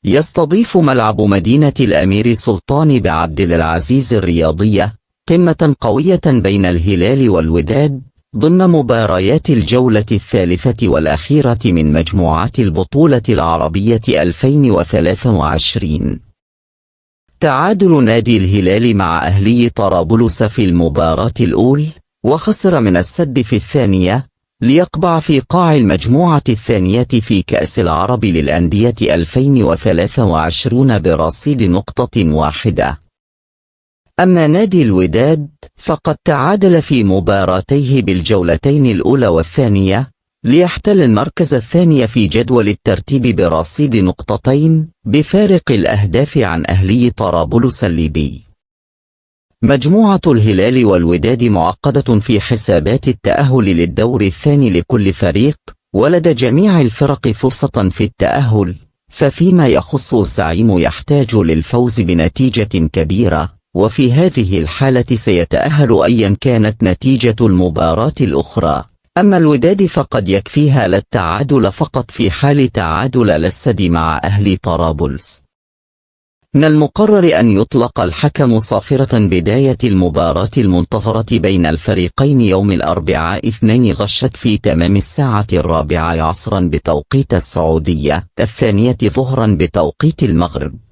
يستضيف ملعب مدينة الأمير سلطان بعبد العزيز الرياضية قمة قوية بين الهلال والوداد ضمن مباريات الجولة الثالثة والأخيرة من مجموعات البطولة العربية 2023. تعادل نادي الهلال مع أهلي طرابلس في المباراة الأولى، وخسر من السد في الثانية ليقبع في قاع المجموعة الثانية في كأس العرب للأندية 2023 برصيد نقطة واحدة. أما نادي الوداد فقد تعادل في مباراتيه بالجولتين الأولى والثانية ليحتل المركز الثاني في جدول الترتيب برصيد نقطتين بفارق الأهداف عن أهلي طرابلس الليبي. مجموعة الهلال والوداد معقدة في حسابات التأهل للدور الثاني لكل فريق، ولدى جميع الفرق فرصة في التأهل، ففيما يخص الزعيم يحتاج للفوز بنتيجة كبيرة، وفي هذه الحالة سيتأهل أيا كانت نتيجة المباراة الأخرى. أما الوداد فقد يكفيها التعادل فقط في حال تعادل الأسد مع أهلي طرابلس. من المقرر أن يطلق الحكم صافرة بداية المباراة المنتظرة بين الفريقين يوم الأربعاء 2 غشت في تمام الساعة 4 عصرا بتوقيت السعودية، 2 ظهرا بتوقيت المغرب.